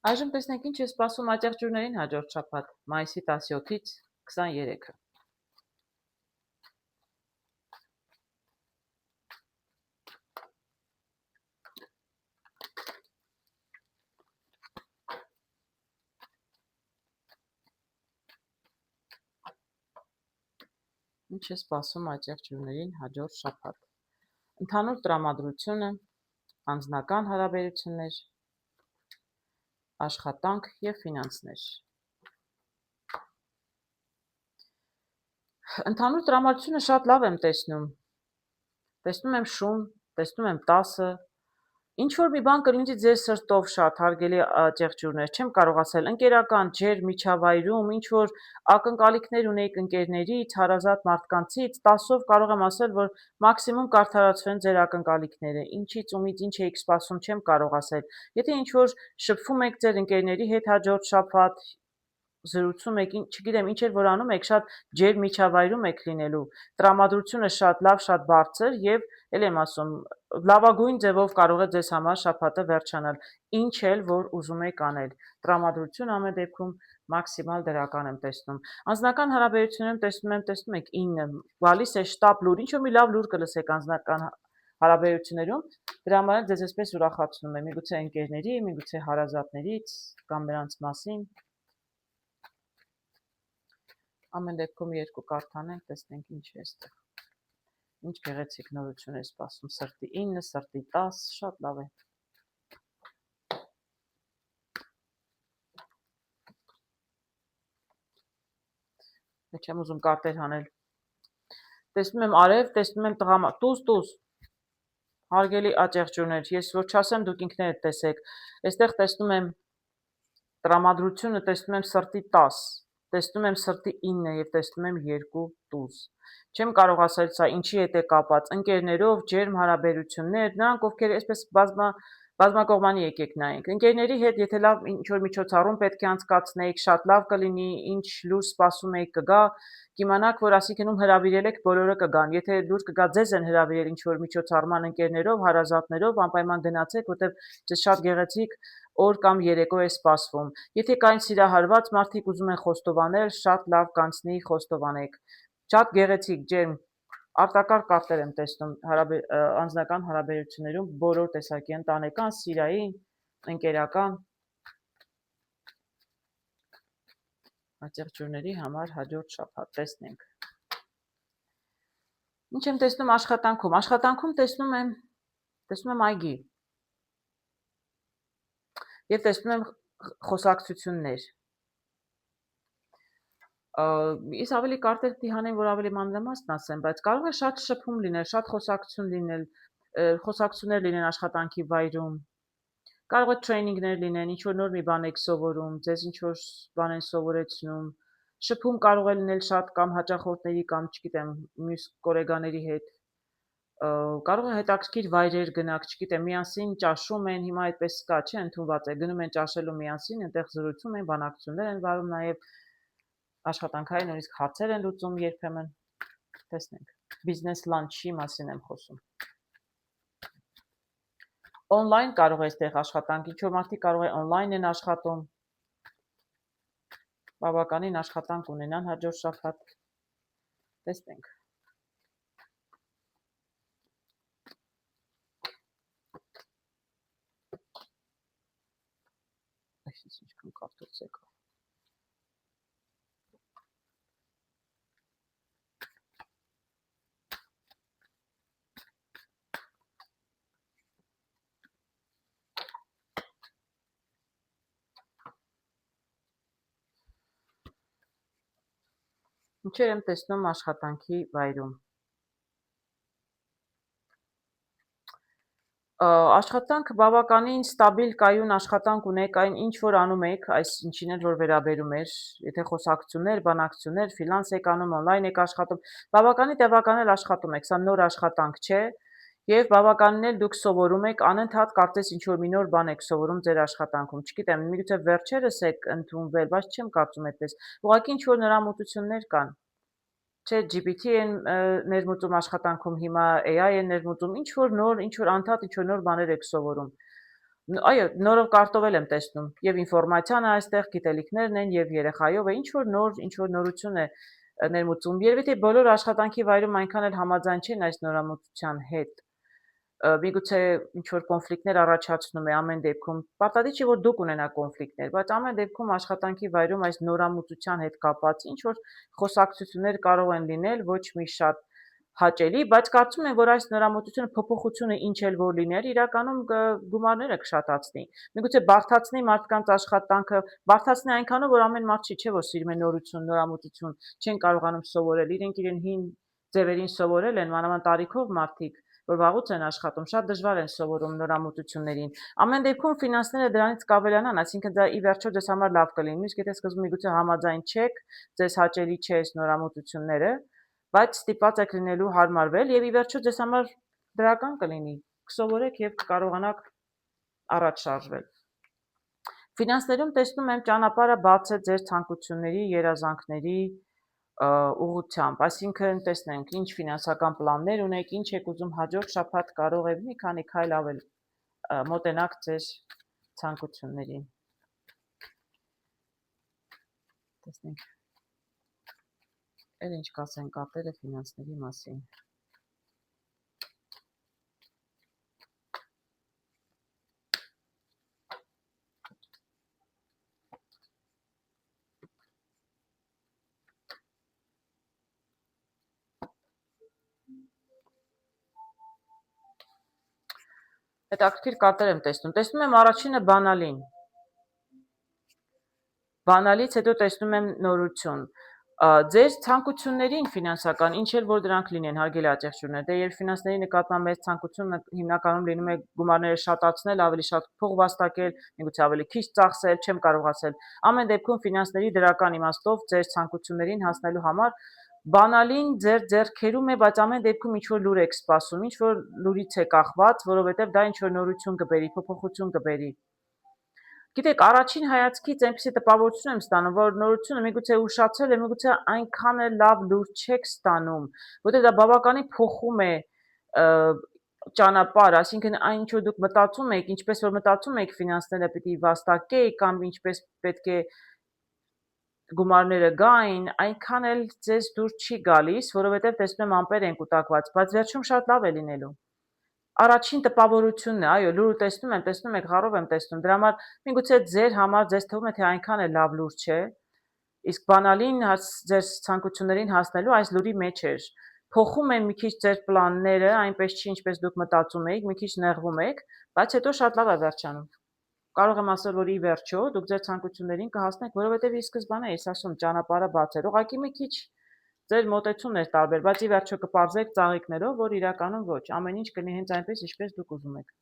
Այժմ տեսնենք ինչ է սպասում այդտեղ ջուրներին հաջորդ շաբաթ, մայիսի 17-ից 23-ը։ Ինչ է սպասում այդտեղ ջուրներին հաջորդ շաբաթ։ Ընդհանուր տրամադրությունը, անձնական հարաբերություններ, աշխատանք եւ ֆինանսներ։ Ընդհանուր տրամադրությունը շատ լավ եմ տեսնում։ Տեսնում եմ շուն, տեսնում եմ 10-ը։ Ինչ որ մի բան կլինի ձեր սրտով շատ հարգելի ջեղջուրներ, չեմ կարող ասել, ընկերական ջեր միջավայրում, ինչ որ ակնկալիքներ ունեիք ընկերներից, հարազատ մարդկանցից, 10-ով կարող եմ ասել, որ մաքսիմում կարդարացվեն ձեր ակնկալիքները, ինչից ումից ինչ էիք սպասում, չեմ կարող ասել։ Եթե ինչ որ շփվում եք ձեր ընկերների հետ հաջորդ շաբաթ, զրուցում եք, չգիտեմ, ինչ որ անում եք, շատ ջեր միջավայրում եք լինելու, տրամադրությունը շատ լավ, շատ բարձր եւ էլ եմ ասում, լավագույն ձևով կարող է ձեզ համար շաբաթը վերջանալ, ինչ էլ որ ուզում եք անել, տրամադրություն ամեն դեպքում մաքսիմալ դրական եմ տեսնում, անձնական հարաբերություններում տեսնում եք 9, գալիս է շտապ լուր, ինչ որ մի լավ լուր կլսեք անձնական հարաբերություններում, դրա համար ձեզ այսպես ուրախացնում է, միգուցե ընկերների, միգուցե հարազատներից կամ նրանց մասին։ Ամեն դեպքում երկու կարդանենք, տեսնենք ինչ է այստեղ։ Ինչ գեղեցիկ նորություն է սպասում, սրտի 9, սրտի 10, շատ լավ է։ Չեմ ուզում կարտեր հանել։ Տեսնում եմ արև, տեսնում եմ տղամա, տուզ, հարգելի աջեղջուրներ, ես որ չասեմ դուք ինքներդ տեսեք, այստեղ տեսնում եմ տրամադրությունը, տեսնում եմ սրտի 10, տեսնում եմ սրտի 9 եւ տեսնում եմ 2 տուզ։ Չեմ կարող ասել սա ինչի հետ է կապված, ընկերներով, ջերմ հարաբերություններ, նրանք ովքեր այսպես բազմակողմանի եկեք նայենք։ Ընկերների հետ եթե լավ ինչ որ միջոցառում պետք է անցկացնեիք, շատ լավ կլինի, ինչ լուր սպասում եք կգա, կիմանաք, որ ասիկնում հրավիրել եք, բոլորը կգան։ Եթե լուր կգա ձեզ են հրավիրել ինչ որ միջոցառման ընկերներով, հարազատներով, անպայման գնացեք, որտեղ ձեզ շատ գեղեցիկ օր կամ երեկո է սպասվում։ Եթե կային սիրահարված մարդիկ ուզում են խոստովանել, շատ լավ կանցնի, խոստովանեք։ Շատ գեղեցիկ ջերմ արտակարգ կարտեր եմ տեսնում անձնական հարաբերություններում բոլոր տեսակի ընտանեկան, սիրային, ընկերական աջեղջուրների համար հաջորդ շաբաթ տեսնենք։ Ինչ եմ տեսնում աշխատանքում։ Աշխատանքում տեսնում եմ այգի։ Եվ տեսնում եմ խոսակցություններ։ Ես ավելի կարտեր պիտի հանեմ, որ ավելի մանրամասն ասեմ, բայց կարող է շատ շփում լինել, շատ խոսակցություն լինել, խոսակցություններ լինեն աշխատանքի վայրում։ Կարող է տրեյնինգներ լինեն, ինչ որ նոր մի բան եք սովորում, ձեզ ինչ որ բան են սովորեցնում։ Շփում կարող է լինել շատ կամ հաճախորդների կամ, չգիտեմ, մյուս գոլեգաների հետ։ Կարող է հետաքրքիր վայրեր գնաք, չգիտեմ, միասին ճաշում են, հիմա այդպես կա, չէ, ընդունված է, գնում են ճաշելու միասին, այնտեղ զրուցում են, բանակցություններ են վարում, նաև աշխատանքային նույնիսկ հարցեր են լուծում երբեմն, տեսնենք, բիզնես լանչի մասին եմ խոսում։ Օնլայն կարող է այստեղ աշխատանք, ինչ որ մարդիկ կարող է օնլայն են աշխատում, բավականին աշխատանք ունենան հաջորդ շաբաթ, տեսնենք։ Այսինքն ինչքան կարդոց եկավ։ Ինչեր եմ տեսնում աշխատանքի վայրում։ Աշխատանք բավականին ստաբիլ կայուն աշխատանք ունեք, այն ինչ որ անում եք, այս ինչին էլ որ վերաբերում էր, եթե խոսակցություններ, բանակցություններ, ֆրիլանս եք անում, օնլայն եք աշխատում, բավականին տևական էլ աշխատում եք, սա նոր աշխատանք չէ, եւ բավականին էլ դուք սովորում եք, անընդհատ կարծես ինչ որ մի նոր բան եք սովորում ձեր աշխատանքում, չգիտեմ, միգուցե վերջերս եք ընդունվել, բայց չեմ կարծում այդպես, ուղղակի ինչ որ նորամուծություններ կան։ Չէ, GPT են ներմուծում աշխատանքում, հիմա AI են ներմուծում, ինչ որ նոր, ինչ որ անդադ, ինչ որ նոր բաներ եք սովորում։ Այո, նորով կարտովել եմ տեսնում, եւ ինֆորմացիան է այստեղ, գիտելիքներն են եւ երեխայով է, ինչ որ նորություն է ներմուծում։ Երևի թե բոլոր աշխատանքի վայրում այնքան էլ համաձայն չեն այս նորամուծության հետ։ Միգուցե ինչ որ կոնֆլիկտներ առաջացնում է ամեն դեպքում։ Պարտադիր չի որ դուք ունենաք կոնֆլիկտներ, բայց ամեն դեպքում աշխատանքի վայրում այս նորամուծության հետ կապված ինչ որ խոսակցություններ կարող են լինել, ոչ մի շատ հաճելի, բայց կարծում եմ, որ այս նորամուծությունը փոփոխությունը ինչ էլ որ լիներ, իրականում գումարները կշատացնի։ Միգուցե բարդացնի մարդկանց աշխատանքը, բարդացնի այնքանով, որ ամեն մարդ չի, չէ՞ որ սիրում է նորություն, նորամուծություն, չեն կարողանում սովորել, իրենք իրեն հին ձևերին սովորել են, մանավանդ տարիքով մարդիկ, որ վաղուց են աշխատում, շատ դժվար են սովորում նորամուծություններին։ Ամեն դեպքում ֆինանսները դրանից կավելանան, այսինքն դա ի վերջո ձեզ համար լավ կլինի։ Նույնիսկ եթե սկզբում միգուցե համաձայն չեք, ձեզ հաճելի չէ այս նորամուծությունները, բայց ստիպված եք լինելու հարմարվել եւ ի վերջո ձեզ համար դրական կլինի։ Կսովորեք եւ կկարողանաք առաջ շարժվել։ Ֆինանսներում տեսնում եմ ճանապարհը բաց է ձեր ցանկությունների, երազանքների ուղղությամբ, այսինքն տեսնենք ինչ ֆինանսական պլաններ ունեք, ինչ եք ուզում հաջորդ շաբաթ կարող եք մի քանի քայլ ավել մոտենաք ձեր ցանկություններին։ Տեսնենք էլ ինչ կասեն կապերը ֆինանսների մասին։ Հետաքրքիր կարտեր եմ տեսնում։ Տեսնում եմ առաջինը բանալին։ Բանալից հետո տեսնում եմ նորություն։ Ձեր ցանկություններին ֆինանսական, ինչ էլ որ դրանք լինեն, հարգելի աջակցություններ, դե երբ ֆինանսների նկատմամբ մեծ ցանկությունը հիմնականում լինում է գումարները շատացնել, ավելի շատ փող վաստակել, միգուցե ավելի քիչ ծախսել, չեմ կարող ասել։ Ամեն դեպքում ֆինանսների դրական իմաստով ձեր ցանկություններին հասնելու համար բանալին ձեր ձեռքերում է, բայց ամեն դեպքում ինչ որ լուր եք սպասում, ինչ որ լուրից է կախված, որովհետև դա ինչ որ նորություն կբերի, փոփոխություն կբերի։ Գիտեք, առաջին հայացքից այնպեսի տպավորություն եմ ստանում, որ նորությունը միգուցե ուշացել է, միգուցե այնքան էլ լավ լուր չեք ստանում, որտեղ դա բավականին փոխում է ճանապարհ, այսինքն այն ինչ որ դուք մտածում եք, ինչպես որ մտածում եք ֆինանսները պիտի վաստակեիք կամ ինչպես պետք է գումարները գային, այնքան էլ ձեզ դուր չի գալիս, որովհետև տեսնում եմ ամպեր են կուտակված, բայց վերջում շատ լավ է լինելու։ Առաջին տպավորությունն է, այո, լուրը տեսնում եք, խառով եմ տեսնում, դրա համար միգուցե ձեր համար ձեզ թվում է, թե այնքան է լավ լուր չէ, իսկ բանալին ձեր ցանկություններին հասնելու այս լուրի մեջ էր։ Փոխում են մի քիչ ձեր պլանները, այնպես չի, ինչպես դուք մտածում էիք, մի քիչ նեղվում եք, բայց հետո շատ լավ է վերջանում։ Կարող եմ ասել, որ ի վերջո դուք ձեր ցանկություններին կհասնեք, որովհետև ի սկզբանե ես ասում ճանապարհը բաց էր, ուղղակի մի քիչ ձեր մոտեցումն էր տարբեր, բայց ի վերջո կպարզեք ծաղիկներով, որ իրականում ոչ, ամեն ինչ կլինի հենց այնպես, ինչպես դուք ուզում եք։